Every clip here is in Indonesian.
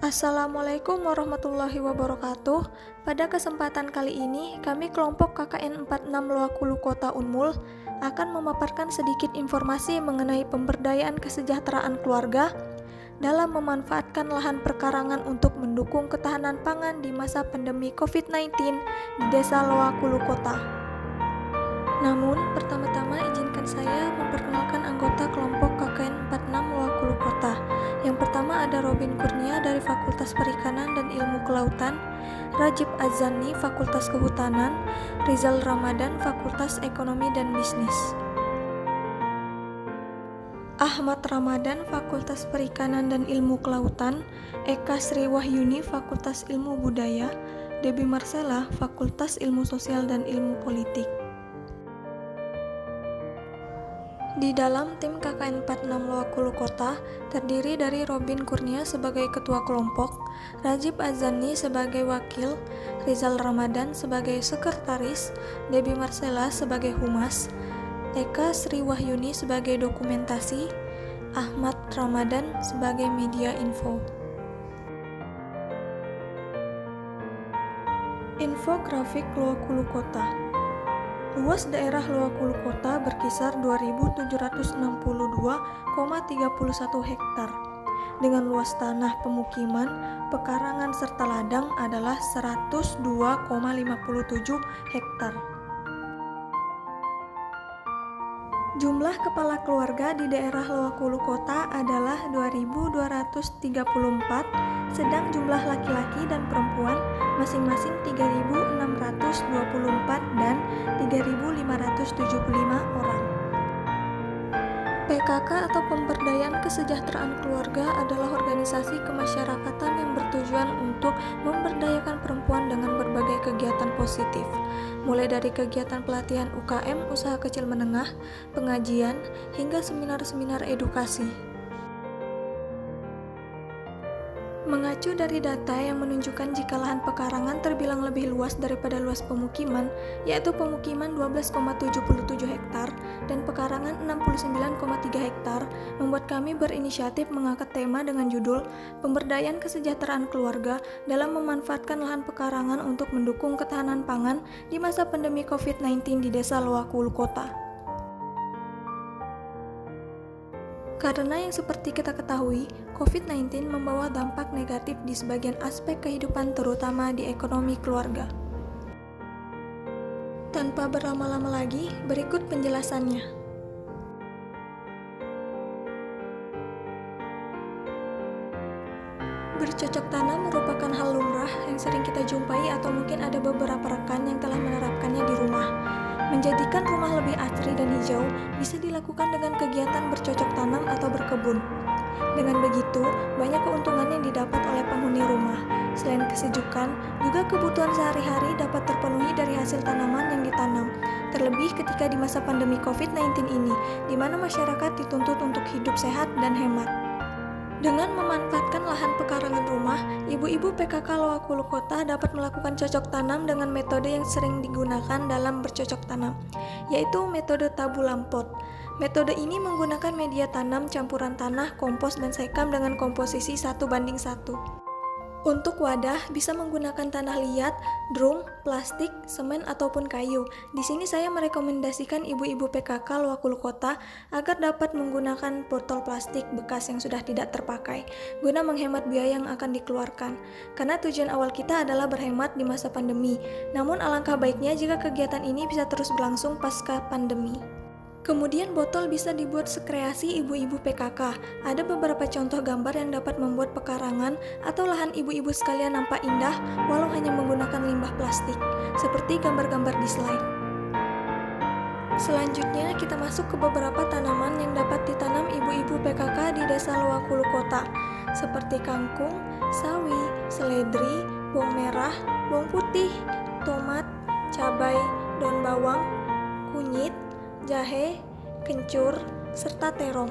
Assalamualaikum warahmatullahi wabarakatuh. Pada kesempatan kali ini, kami kelompok KKN 46 Loakulu Kota Unmul akan memaparkan sedikit informasi mengenai pemberdayaan kesejahteraan keluarga dalam memanfaatkan lahan perkarangan untuk mendukung ketahanan pangan di masa pandemi COVID-19 di Desa Loakulu Kota. Namun, pertama-tama izinkan saya memperkenalkan anggota kelompok KKN 46 Loakulu Kota. Yang pertama ada Robin Kurnia dari Fakultas Perikanan dan Ilmu Kelautan, Rajib Azani Fakultas Kehutanan, Rizal Ramadan Fakultas Ekonomi dan Bisnis, Ahmad Ramadan Fakultas Perikanan dan Ilmu Kelautan, Eka Sri Wahyuni Fakultas Ilmu Budaya, Debbie Marcella Fakultas Ilmu Sosial dan Ilmu Politik. Di dalam tim KKN 46 Loakulu Kota terdiri dari Robin Kurnia sebagai ketua kelompok, Rajib Azani sebagai wakil, Rizal Ramadan sebagai sekretaris, Debbie Marcella sebagai humas, Eka Sri Wahyuni sebagai dokumentasi, Ahmad Ramadan sebagai media info. Infografik Loakulu Kota. Luas daerah Loakulu Kota berkisar 2.762,31 hektar. Dengan luas tanah pemukiman, pekarangan serta ladang adalah 102,57 hektar. Jumlah kepala keluarga di daerah Loakulu Kota adalah 2.234, sedang jumlah laki-laki dan perempuan masing-masing 3.624 dan 3.575 orang. PKK atau Pemberdayaan Kesejahteraan Keluarga adalah organisasi kemasyarakatan yang bertujuan untuk memberdayakan perempuan dengan berbagai kegiatan positif, mulai dari kegiatan pelatihan UKM usaha kecil menengah, pengajian, hingga seminar-seminar edukasi. Mengacu dari data yang menunjukkan jika lahan pekarangan terbilang lebih luas daripada luas pemukiman, yaitu pemukiman 12,77 hektar dan pekarangan 69,3 hektar, membuat kami berinisiatif mengangkat tema dengan judul Pemberdayaan Kesejahteraan Keluarga dalam memanfaatkan lahan pekarangan untuk mendukung ketahanan pangan di masa pandemi COVID-19 di Desa Loakulu Kota. Karena yang seperti kita ketahui, COVID-19 membawa dampak negatif di sebagian aspek kehidupan terutama di ekonomi keluarga. Tanpa berlama-lama lagi, berikut penjelasannya. Bercocok tanam merupakan hal lumrah yang sering kita jumpai atau mungkin ada beberapa rekan yang telah menerapkannya di rumah. Menjadikan rumah lebih asri dan hijau bisa dilakukan dengan kegiatan bercocok tanam atau berkebun. Dengan begitu, banyak keuntungan yang didapat oleh penghuni rumah. Selain kesejukan, juga kebutuhan sehari-hari dapat terpenuhi dari hasil tanaman yang ditanam. Terlebih ketika di masa pandemi COVID-19 ini, di mana masyarakat dituntut untuk hidup sehat dan hemat. Dengan memanfaatkan lahan pekarangan rumah, ibu-ibu PKK Loakulu Kota dapat melakukan cocok tanam dengan metode yang sering digunakan dalam bercocok tanam, yaitu metode tabu lampot. Metode ini menggunakan media tanam campuran tanah, kompos, dan sekam dengan komposisi 1:1. Untuk wadah, bisa menggunakan tanah liat, drum, plastik, semen, ataupun kayu. Di sini saya merekomendasikan ibu-ibu PKK Loakulu Kota agar dapat menggunakan botol plastik bekas yang sudah tidak terpakai, guna menghemat biaya yang akan dikeluarkan. Karena tujuan awal kita adalah berhemat di masa pandemi. Namun alangkah baiknya jika kegiatan ini bisa terus berlangsung pasca pandemi. Kemudian botol bisa dibuat sekreasi ibu-ibu PKK. Ada beberapa contoh gambar yang dapat membuat pekarangan atau lahan ibu-ibu sekalian nampak indah walau hanya menggunakan limbah plastik, seperti gambar-gambar di slide. Selanjutnya kita masuk ke beberapa tanaman yang dapat ditanam ibu-ibu PKK di Desa Loakulu Kota, seperti kangkung, sawi, seledri, bawang merah, bawang putih, tomat, cabai, daun bawang, kunyit, jahe, kencur, serta terong.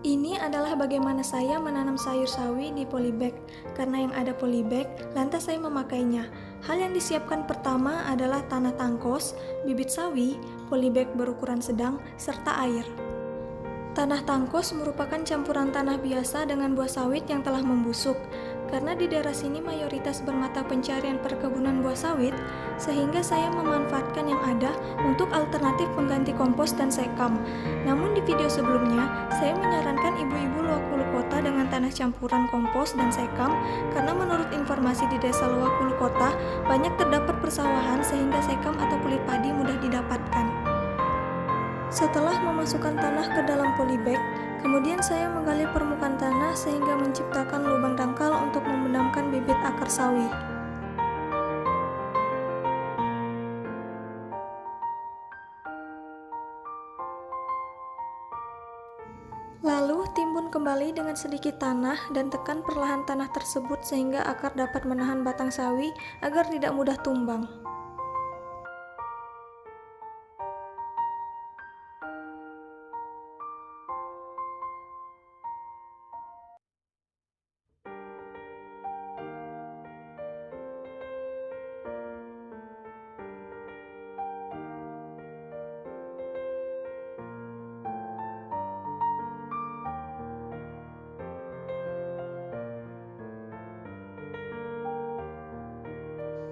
Ini adalah bagaimana saya menanam sayur sawi di polybag. Karena yang ada polybag, lantas saya memakainya. Hal yang disiapkan pertama adalah tanah tangkos, bibit sawi, polybag berukuran sedang, serta air. Tanah tangkos merupakan campuran tanah biasa dengan buah sawit yang telah membusuk. Karena di daerah sini mayoritas bermata pencarian perkebunan buah sawit, sehingga saya memanfaatkan yang ada untuk alternatif pengganti kompos dan sekam. Namun di video sebelumnya, saya menyarankan ibu-ibu Luakulu Kota dengan tanah campuran kompos dan sekam, karena menurut informasi di desa Luakulu Kota, banyak terdapat persawahan sehingga sekam atau kulit padi mudah didapatkan. Setelah memasukkan tanah ke dalam polybag, kemudian saya menggali permukaan tanah sehingga menciptakan lubang dangkal untuk memendamkan bibit akar sawi. Lalu timbun kembali dengan sedikit tanah dan tekan perlahan tanah tersebut sehingga akar dapat menahan batang sawi agar tidak mudah tumbang.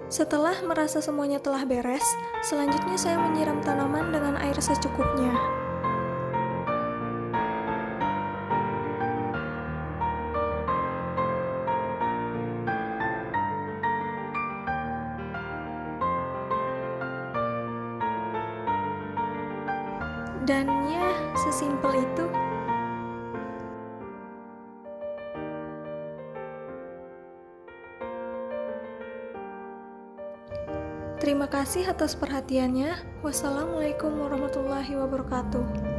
Setelah merasa semuanya telah beres, selanjutnya saya menyiram tanaman dengan air secukupnya. Dan ya, sesimpel itu. Terima kasih atas perhatiannya. Wassalamualaikum warahmatullahi wabarakatuh.